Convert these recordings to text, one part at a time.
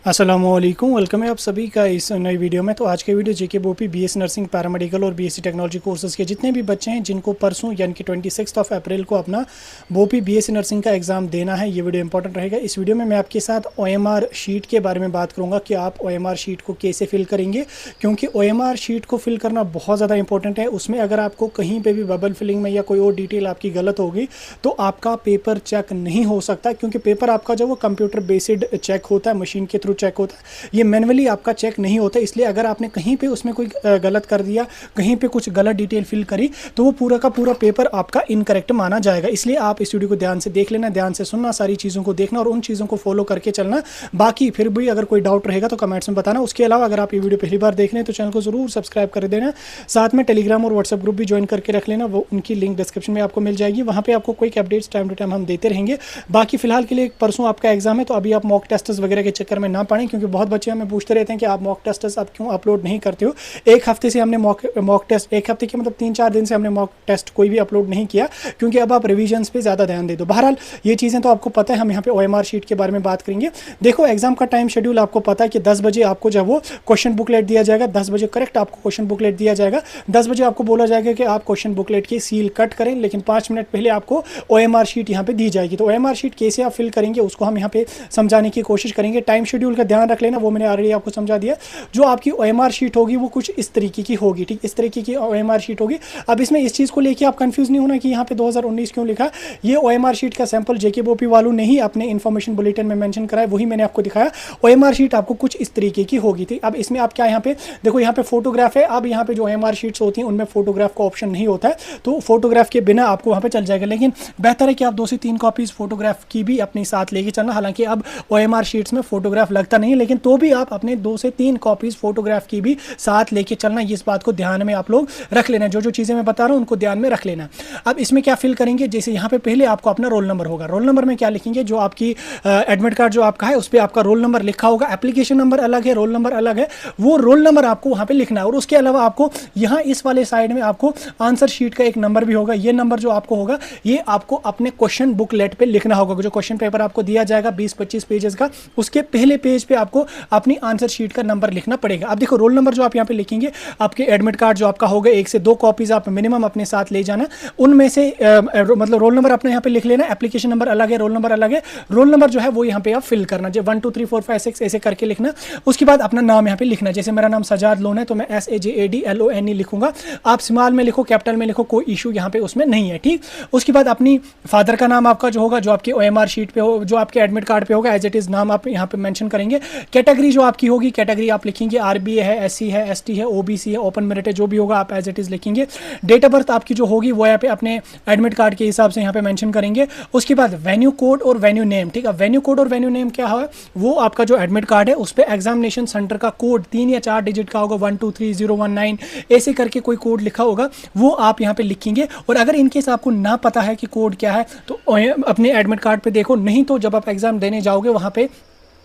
अस्सलामुअलैकुम, वेलकम है आप सभी का इस नई वीडियो में। तो आज के वीडियो जेके बोपी बीएससी नर्सिंग, पैरामेडिकल और बीएससी टेक्नोलॉजी कोर्सेज के जितने भी बच्चे हैं जिनको परसों यानी कि 26 अप्रैल को अपना बोपी बीएससी नर्सिंग का एग्ज़ाम देना है, ये वीडियो इंपॉर्टेंट रहेगा। इस वीडियो में मैं आपके साथ ओएमआर शीट के बारे में बात करूँगा कि आप ओएमआर शीट को कैसे फिल करेंगे, क्योंकि ओएमआर शीट को फिल करना बहुत ज़्यादा इंपॉर्टेंट है। उसमें अगर आपको कहीं पर भी बबल फिलिंग में या कोई और डिटेल आपकी गलत होगी तो आपका पेपर चेक नहीं हो सकता, क्योंकि पेपर आपका जो वो कंप्यूटर बेस्ड चेक होता है, मशीन के थ्रू चेक होता है, ये मैनुअली आपका चेक नहीं होता। इसलिए अगर आपने कहीं पे उसमें कोई गलत कर दिया, कहीं पे कुछ गलत डिटेल फिल करी, तो वो पूरा का पूरा पेपर आपका इनकरेक्ट माना जाएगा। इसलिए आप इस वीडियो को ध्यान से देख लेना, ध्यान से सुनना, सारी चीज़ों को देखना और उन चीज़ों को फॉलो करके चलना। बाकी फिर भी अगर कोई डाउट रहेगा तो कमेंट्स में बताना। उसके अलावा अगर आप ये वीडियो पहली बार देख रहे हैं तो चैनल को जरूर सब्सक्राइब कर देना, साथ में टेलीग्राम और व्हाट्सएप ग्रुप भी ज्वाइन करके रख लेना, वो उनकी लिंक डिस्क्रिप्शन में आपको मिल जाएगी। वहाँ पे आपको quick updates time to time हम देते रहेंगे। बाकी फिलहाल के लिए परसों आपका एग्जाम है, तो अभी आप मॉक टेस्ट्स वगैरह के चक्कर में ना पड़ें, क्योंकि बहुत बच्चे हमें पूछते रहते हैं कि आप मॉक टेस्ट आप क्यों अपलोड नहीं करते हो। एक हफ्ते से हमने मॉक टेस्ट, एक हफ्ते के मतलब 3-4 दिन से हमने मॉक टेस्ट कोई भी अपलोड नहीं किया, क्योंकि अब आप रिवीजन्स पे ज़्यादा ध्यान दे दो। बहरहाल ये चीज़ें तो आपको पता है, हम यहाँ पे ओएमआर शीट के बारे में बात करेंगे। देखो, एग्जाम का टाइम शेड्यूल आपको पता है कि 10 बजे आपको जब वो क्वेश्चन बुकलेट दिया जाएगा, 10 बजे करेक्ट आपको क्वेश्चन बुकलेट दिया जाएगा। 10 बजे आपको बोला जाएगा कि आप क्वेश्चन बुकलेट की सील कट करें, लेकिन 5 मिनट पहले आपको ओएमआर शीट यहाँ पे दी जाएगी। तो ओएमआर शीट कैसे आप फिल करेंगे उसको हम यहाँ पे समझाने की कोशिश करेंगे। टाइम शेड्यूल का ध्यान रख लेना, वो मैंने ऑलरेडी आपको समझा दिया। जो आपकी ओएमआर शीट होगी वो कुछ इस तरीके की होगी, ठीक, इस तरीके की ओएमआर शीट होगी। अब इसमें इस चीज़ को लेके आप कंफ्यूज नहीं होना कि यहाँ पे 2019 क्यों लिखा। ये ओएमआर शीट का सैंपल जेके बोपी वालों ने ही अपने इन्फॉर्मेशन बुलेटिन में मेंशन करा है, वही मैंने आपको दिखाया। ओएमआर शीट आपको कुछ इस तरीके की होगी, ठीक। अब इसमें आप क्या, यहाँ पे देखो, यहाँ पे फोटोग्राफ है। अब यहाँ पे जो ओएमआर शीट्स होती हैं उनमें फोटोग्राफ का ऑप्शन नहीं होता है, तो फोटोग्राफ के बिना आपको वहाँ पे चल जाएगा। लेकिन बेहतर है कि आप 2 से 3 कॉपीज फोटोग्राफ की भी अपने साथ लेके चलना। हालांकि अब ओएमआर शीट्स में फोटोग्राफ लगता नहीं है, लेकिन तो भी आप अपने 2 से 3 कॉपीज फोटोग्राफ की भी साथ लेके चलना। इस बात को ध्यान में आप लोग रख लेना, जो चीज़ें मैं बता रहा हूँ उनको ध्यान में रख लेना। अब इसमें क्या फिल करेंगे, जैसे यहाँ पे पहले आपको अपना रोल नंबर होगा। रोल नंबर में क्या लिखेंगे, जो आपकी एडमिट कार्ड जो आपका है उस पर आपका रोल नंबर लिखा होगा। एप्लीकेशन नंबर अलग है, रोल नंबर अलग है, वो रोल नंबर आपको वहाँ पे लिखना है। और उसके अलावा आपको यहाँ इस वाले साइड में आपको आंसर शीट का एक नंबर भी होगा। ये नंबर जो आपको होगा ये आपको अपने क्वेश्चन बुकलेट पे लिखना होगा। जो क्वेश्चन पेपर आपको दिया जाएगा 20-25 पेजेस का, उसके पहले पेज पे आपको अपनी आंसर शीट का नंबर लिखना पड़ेगा। अब देखो, रोल नंबर जो आप यहाँ पे लिखेंगे, आपके एडमिट कार्ड जो आपका होगा 1 से 2 कॉपीज आप मिनिमम अपने साथ ले जाना। उनमें से मतलब रोल नंबर अपने यहाँ पे लिख लेना। एप्लीकेशन नंबर अलग है, रोल नंबर अलग है। रोल नंबर जो है वो यहाँ पे आप फिल करना, जो 1 2 3 4 5 6 ऐसे करके लिखना। उसके बाद अपना नाम यहाँ पे लिखना। जैसे मेरा नाम सजाद लोन है तो मैं SAJADLONE लिखूंगा। आप स्मॉल में लिखो, कैपिटल में लिखो, कोई इशू यहाँ पे उसमें नहीं है, ठीक। उसके बाद अपनी फादर का नाम आपका जो होगा, जो आपके ओएमआर शीट पे हो, जो आपके एडमिट कार्ड पे होगा, एज इट इज नाम आप यहाँ पे मेंशन करेंगे। कैटेगरी जो आपकी होगी, कैटेगरी आप लिखेंगे RBA है, SC है, ST है, OBC है, ओपन मेरिट है, जो भी होगा आप एज इट इज लिखेंगे। डेट ऑफ बर्थ आपकी जो होगी वो यहाँ पे अपने एडमिट कार्ड के हिसाब से यहाँ पे मेंशन करेंगे। उसके बाद वेन्यू कोड और वेन्यू नेम, ठीक है। वेन्यू कोड और वेन्यू नेम क्या है, वो आपका जो एडमिट कार्ड है उस पर एग्जामिनेशन सेंटर का कोड 3 या 4 डिजिट का होगा, 123019 ऐसे करके कोई कोड लिखा होगा, वो आप यहाँ पे लिखेंगे। और अगर इनकेस आपको ना पता है कि कोड क्या है तो अपने एडमिट कार्ड पे देखो, नहीं तो जब आप एग्जाम देने जाओगे वहाँ पे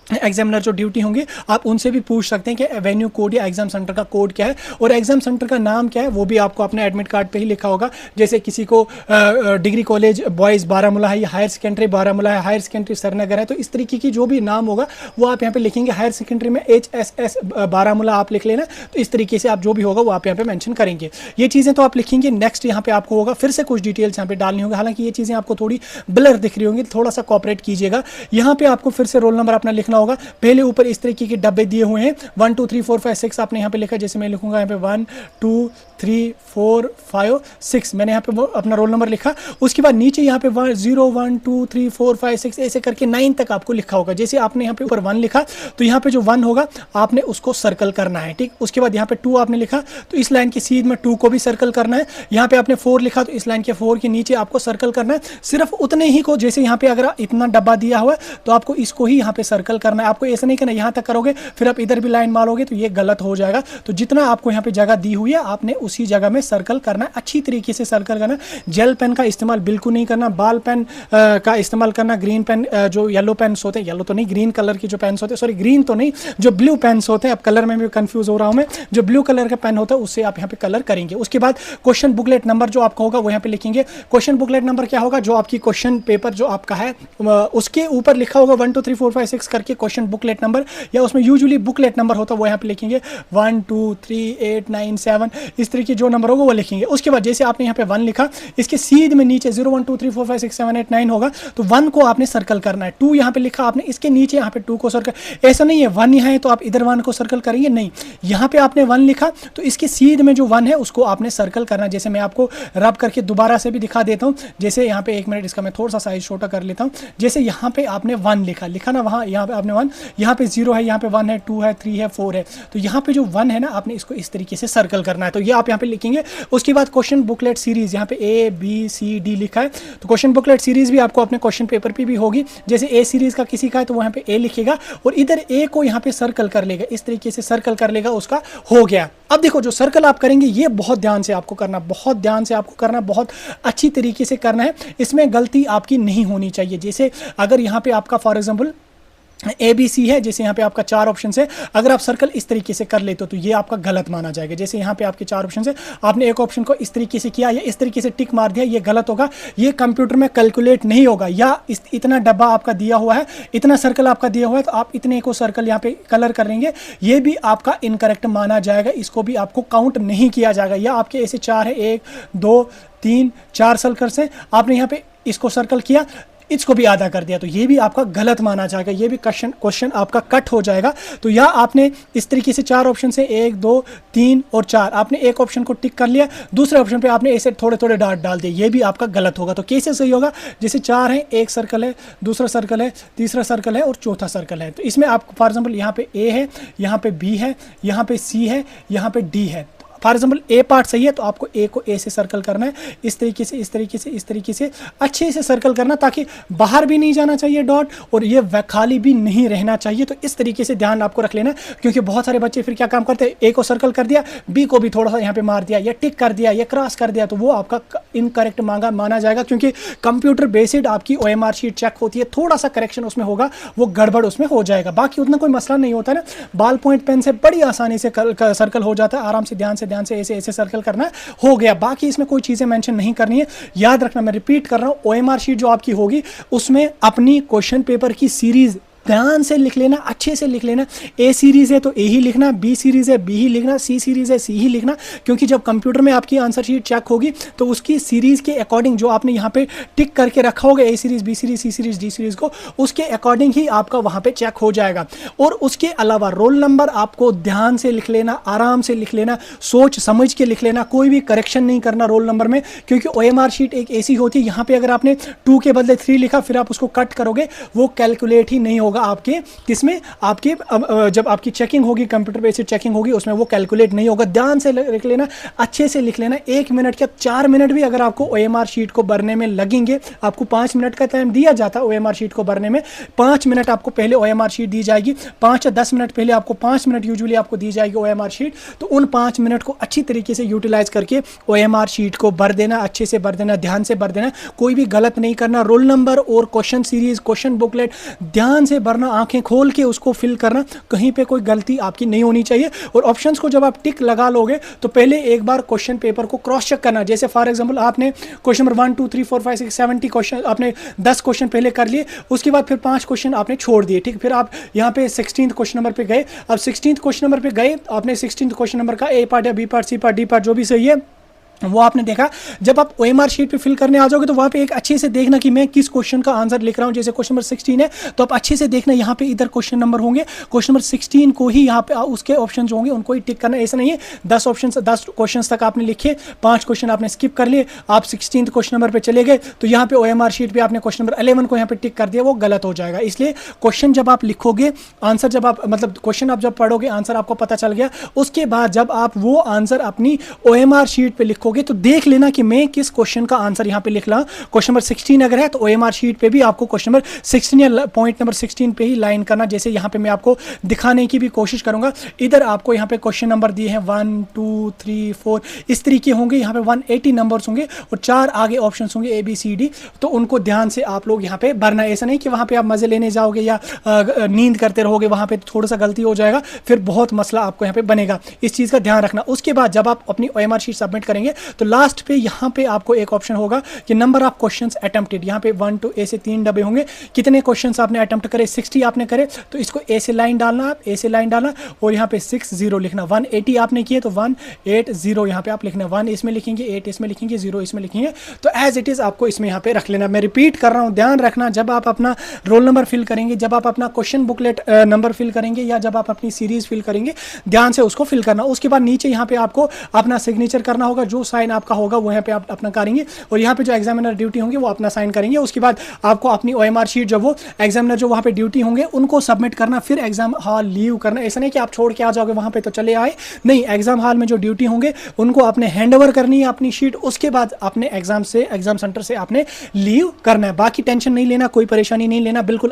एग्जामिनर जो ड्यूटी होंगे आप उनसे भी पूछ सकते हैं कि वेन्यू कोड या एग्जाम सेंटर का कोड क्या है और एग्जाम सेंटर का नाम क्या है, वो भी आपको अपने एडमिट कार्ड पे ही लिखा होगा। जैसे किसी को डिग्री कॉलेज बॉयज़ बारामूला है या हायर सेकेंडरी बारामूला है, हायर सेकेंडरी श्रीनगर है, तो इस तरीके की जो भी नाम होगा वो आप यहाँ पे लिखेंगे। हायर सेकेंडरी में HSS बारामूला आप लिख लेना। तो इस तरीके से आप जो भी होगा वो आप यहाँ पे मेंशन करेंगे। ये चीज़ें तो आप लिखेंगे। नेक्स्ट यहाँ पे आपको होगा फिर से कुछ डिटेल्स यहाँ पे डालनी होगी। हालांकि ये चीज़ें आपको थोड़ी ब्लर दिख रही होंगी, थोड़ा सा कॉपरेट कीजिएगा। यहाँ पे आपको फिर से रोल नंबर अपना लिखना होगा। पहले ऊपर इस तरीके के डब्बे दिए हुए हैं, 1 2 3 4 5 6 आपने यहाँ पे लिखा। जैसे मैं लिखूंगा यहाँ पे 1 2 3 4 5 6, मैंने यहाँ पे वो अपना रोल नंबर लिखा। उसके बाद नीचे यहाँ पे 0 1 2 3 4 5 6 ऐसे करके 9 तक आपको लिखा होगा। जैसे आपने यहाँ पे ऊपर 1 लिखा तो यहाँ पे जो 1 होगा आपने उसको सर्कल करना है, ठीक। उसके बाद यहाँ पे 2 आपने लिखा तो इस लाइन के सीध में 2 को भी सर्कल करना है। यहाँ पे आपने 4 लिखा तो इस लाइन के 4 के नीचे आपको सर्कल करना है। सिर्फ उतने ही को, जैसे यहाँ पे अगर इतना डब्बा दिया हुआ है तो आपको इसको ही यहाँ पे सर्कल करना है। आपको ऐसा नहीं करना यहाँ तक करोगे फिर आप इधर भी लाइन मारोगे तो ये गलत हो जाएगा। तो जितना आपको यहाँ पे जगह दी हुई है आपने उसी जगह में सर्कल करना है, अच्छी तरीके से सर्कल करना। जेल पेन का इस्तेमाल बिल्कुल नहीं करना, बाल पेन का इस्तेमाल करना। ग्रीन पेन, जो येलो पेन्स होते हैं, येलो तो नहीं, ग्रीन कलर की जो पेन्स होते हैं, सॉरी ग्रीन तो नहीं, जो ब्लू पेन्स होते हैं, अब कलर में भी कंफ्यूज हो रहा हूँ मैं, जो ब्लू कलर का पेन होता है उससे आप यहाँ पे कलर करेंगे। उसके बाद क्वेश्चन बुकलेट नंबर जो आपका होगा वो यहाँ पे लिखेंगे। क्वेश्चन बुकलेट नंबर क्या होगा, जो आपकी क्वेश्चन पेपर जो आपका है उसके ऊपर लिखा होगा 1 2 3 4 5 6 करके के क्वेश्चन बुकलेट नंबर या उसमें यूजुअली बुकलेट नंबर होता है वो यहाँ पे लिखेंगे 1 2 3 8 9 7 इस तरीके जो नंबर होगा वो लिखेंगे। उसके बाद जैसे आपने यहाँ पे 1 लिखा, इसके सीध में नीचे 0 1 2 3 4 5 6 7 8 9 होगा, तो 1 को आपने सर्कल करना है। 2 यहाँ पे लिखा आपने, इसके नीचे यहाँ पे 2 को सर्कल, ऐसा नहीं है 1 यहाँ है तो आप इधर 1 को सर्कल करेंगे, नहीं, यहाँ पे आपने 1 लिखा तो इसके सीध में जो 1 है उसको आपने सर्कल करना है। जैसे मैं आपको रब करके दोबारा से भी दिखा देता हूँ, जैसे यहाँ पे 1 मिनट इसका मैं थोड़ा सा साइज छोटा कर लेता हूँ। जैसे यहाँ पे आपने 1 लिखा ना, वहाँ यहाँ पे आपने 1, यहाँ पे 0 है, यहाँ पे 1 है, 2 है, 3 है, 4 है, तो यहाँ पे जो 1 है ना आपने इसको इस तरीके से सर्कल करना है, तो ये आप यहाँ पे लिखेंगे। उसके बाद क्वेश्चन बुकलेट सीरीज यहाँ पे A B C D लिखा है, तो क्वेश्चन बुकलेट सीरीज भी आपको अपने क्वेश्चन पेपर पे भी होगी। जैसे A सीरीज का किसी का है तो वहाँ पे A लिखेगा और इधर A को यहाँ पे सर्कल कर लेगा, इस तरीके से सर्कल कर लेगा, उसका हो गया। अब देखो जो सर्कल आप करेंगे ये बहुत ध्यान से आपको करना, बहुत ध्यान से आपको करना, बहुत अच्छी तरीके से करना है, इसमें गलती आपकी नहीं होनी चाहिए। जैसे अगर यहाँ पे आपका फॉर एग्जाम्पल ABC है, जैसे यहाँ पे आपका 4 ऑप्शन है, अगर आप सर्कल इस तरीके से कर लेते हो तो ये आपका गलत माना जाएगा। जैसे यहाँ पे आपके 4 ऑप्शन है, आपने एक ऑप्शन को इस तरीके से किया या इस तरीके से टिक मार दिया, ये गलत होगा, ये कंप्यूटर में कैलकुलेट नहीं होगा। या इतना डब्बा आपका दिया हुआ है, इतना सर्कल आपका दिया हुआ है, तो आप इतने को सर्कल यहाँ पे कलर कर लेंगे, ये भी आपका इनकरेक्ट माना जाएगा, इसको भी आपको काउंट नहीं किया जाएगा। या आपके ऐसे 4 है, 1 2 3 4 सर्कल से आपने यहाँ पे इसको सर्कल किया, इसको भी आधा कर दिया, तो ये भी आपका गलत माना जाएगा, ये भी क्वेश्चन आपका कट हो जाएगा। तो या आपने इस तरीके से 4 ऑप्शन से 1 2 3 और 4 आपने एक ऑप्शन को टिक कर लिया, दूसरे ऑप्शन पे आपने ऐसे थोड़े थोड़े डॉट डाल दिए, ये भी आपका गलत होगा। तो कैसे सही होगा, जैसे 4 है, एक सर्कल है, दूसरा सर्कल है, तीसरा सर्कल है और चौथा सर्कल है, तो इसमें आप फॉर एग्जाम्पल यहाँ पे A है, यहाँ पे B है, यहाँ पे C है, यहाँ पे D है। फॉर एग्जाम्पल A पार्ट सही है तो आपको A को A से सर्कल करना है, इस तरीके से, इस तरीके से, इस तरीके से अच्छे से सर्कल करना, ताकि बाहर भी नहीं जाना चाहिए डॉट और ये खाली भी नहीं रहना चाहिए। तो इस तरीके से ध्यान आपको रख लेना, क्योंकि बहुत सारे बच्चे फिर क्या काम करते हैं, A को सर्कल कर दिया, B को भी थोड़ा सा यहाँ पे मार दिया, या टिक कर दिया, या क्रॉस कर दिया, तो वो आपका इनकरेक्ट माना जाएगा, क्योंकि कंप्यूटर बेस्ड आपकी OMR शीट चेक होती है, थोड़ा सा करेक्शन उसमें होगा, वो गड़बड़ उसमें हो जाएगा, बाकी उतना कोई मसला नहीं होता ना। बॉल पॉइंट पेन से बड़ी आसानी से सर्कल हो जाता है, आराम से ध्यान से ऐसे ऐसे सर्कल करना हो गया। बाकी इसमें कोई चीजें मेंशन नहीं करनी है, याद रखना, मैं रिपीट कर रहा हूं, OMR शीट जो आपकी होगी उसमें अपनी क्वेश्चन पेपर की सीरीज ध्यान से लिख लेना, अच्छे से लिख लेना। A सीरीज है तो A ही लिखना, B सीरीज है B ही लिखना, C सीरीज है C ही लिखना, क्योंकि जब कंप्यूटर में आपकी आंसर शीट चेक होगी तो उसकी सीरीज के अकॉर्डिंग जो आपने यहाँ पे टिक करके रखा होगा, A series B series C series D series को, उसके अकॉर्डिंग ही आपका वहाँ पे चेक हो जाएगा। और उसके अलावा रोल नंबर आपको ध्यान से लिख लेना, आराम से लिख लेना, सोच समझ के लिख लेना, कोई भी करेक्शन नहीं करना रोल नंबर में, क्योंकि OMR शीट एक ऐसी होती है, यहाँ पे अगर आपने 2 के बदले 3 लिखा फिर आप उसको कट करोगे, वो कैलकुलेट ही नहीं होगा आपके किसमें, आपके जब आपकी चेकिंग होगी, कंप्यूटर बेस्ड चेकिंग होगी, उसमें वो कैलकुलेट नहीं होगा। ध्यान से लिख लेना, अच्छे से लिख लेना। 1 मिनट या 4 मिनट भी अगर आपको OMR शीट को भरने में लगेंगे, आपको 5 मिनट का टाइम दिया जाता है OMR शीट को भरने में, 5 मिनट आपको पहले OMR शीट दी जाएगी, 5 या 10 मिनट पहले आपको 5 मिनट यूजुअली आपको दी जाएगी OMR शीट, तो उन 5 मिनट को अच्छी तरीके से यूटिलाइज करके OMR शीट को भर देना, अच्छे से भर देना, ध्यान से भर देना, कोई भी गलत नहीं करना। रोल नंबर और क्वेश्चन सीरीज, क्वेश्चन बुकलेट ध्यान से भरना, आंखें खोल के उसको फिल करना, कहीं पे कोई गलती आपकी नहीं होनी चाहिए। और ऑप्शंस को जब आप टिक लगा लोगे तो पहले एक बार क्वेश्चन पेपर को क्रॉस चेक करना। जैसे फॉर एग्जांपल आपने क्वेश्चन नंबर 1 2 3 4 5 6 70 क्वेश्चन, आपने 10 क्वेश्चन पहले कर लिए, उसके बाद फिर 5 क्वेश्चन आपने छोड़ दिए, ठीक, फिर आप यहाँ पे 16th क्वेश्चन नंबर पे गए। अब 16th क्वेश्चन नंबर पे गए, आपने 16th क्वेश्चन नंबर का A पार्ट या B part C part D part जो भी सही है वो आपने देखा। जब आप OMR शीट पे फिल करने आ जाओगे तो वहाँ पे एक अच्छे से देखना कि मैं किस क्वेश्चन का आंसर लिख रहा हूँ। जैसे क्वेश्चन नंबर 16 है तो आप अच्छे से देखना, यहाँ पे इधर क्वेश्चन नंबर होंगे, क्वेश्चन नंबर 16 को ही यहाँ पे उसके ऑप्शन जो होंगे उनको ही टिक करना। ऐसा नहीं है 10 क्वेश्चन तक आपने लिखे, 5 क्वेश्चन आपने स्किप कर लिए, आप 16th क्वेश्चन नंबर पर चले गए तो यहाँ पे OMR शीट पर आपने क्वेश्चन नंबर 11 को यहाँ पे टिक कर दिया, वो गलत हो जाएगा। इसलिए क्वेश्चन जब आप लिखोगे, आंसर जब आप मतलब क्वेश्चन आप जब पढ़ोगे, आंसर आपको पता चल गया, उसके बाद जब आप वो आंसर अपनी OMR शीट पे लिखोगे तो देख लेना कि मैं किस क्वेश्चन का आंसर यहां पे लिख रहा हूं। क्वेश्चन नंबर 16 अगर है तो OMR शीट पे भी आपको क्वेश्चन नंबर 16 या पॉइंट नंबर 16 पे ही लाइन करना। जैसे यहां पे मैं आपको दिखाने की भी कोशिश करूंगा, इधर आपको यहां पे क्वेश्चन नंबर दिए हैं 1 2 3 4 इस तरीके होंगे, यहां पे 180 नंबर्स होंगे और 4 आगे ऑप्शंस होंगे ABCD, तो उनको ध्यान से आप लोग यहां पे भरना। ऐसा नहीं कि वहां पे आप मजे लेने जाओगे या नींद करते रहोगे, वहां पे थोड़ा सा गलती हो जाएगा, फिर बहुत मसला आपको यहां पे बनेगा। इस चीज का ध्यान रखना। उसके बाद जब आप अपनी OMR शीट सबमिट करेंगे तो लास्ट पे यहाँ पे आपको एक ऑप्शन होगा कि नंबर ऑफ क्वेश्चंस अटेम्प्टेड, यहाँ पे 1 to A से 3 डब्बे होंगे, कितने क्वेश्चंस आपने अटेम्प्ट करे, 60 आपने करे तो इसको A से लाइन डालना, आप A से लाइन डालना और यहाँ पे 60 लिखना। 180 आपने किए तो 180 यहाँ पे आप लिखना, 1 इसमें लिखेंगे, 8 इसमें लिखेंगे, 0 इसमें लिखेंगे। तो एज इट इज आपको इसमें यहाँ पे रख लेना। मैं रिपीट कर रहा हूँ, ध्यान रखना, जब आप अपना रोल नंबर फिल करेंगे, जब आप अपना क्वेश्चन बुकलेट नंबर फिल करेंगे या जब आप अपनी सीरीज फिल करेंगे, ध्यान से उसको फिल करना। उसके बाद नीचे यहाँ पे आपको अपना सिग्नेचर करना होगा, जो साइन आपका होगा वो यहाँ पे आप अपना करेंगे और यहाँ पे जो एग्जामिनर ड्यूटी होंगे वो अपना साइन करेंगे। उसके बाद आपको अपनी OMR शीट जो वो एग्जामिनर जो वहाँ पे ड्यूटी होंगे उनको सबमिट करना, फिर एग्जाम हॉल लीव करना। ऐसा नहीं कि आप छोड़ के आ जाओगे वहाँ पे तो चले आए, नहीं, एग्जाम हॉल में जो ड्यूटी होंगे उनको आपने हैंड ओवर करनी है अपनी शीट, उसके बाद अपने एग्जाम सेंटर से आपने लीव करना है। बाकी टेंशन नहीं लेना, कोई परेशानी नहीं लेना, बिल्कुल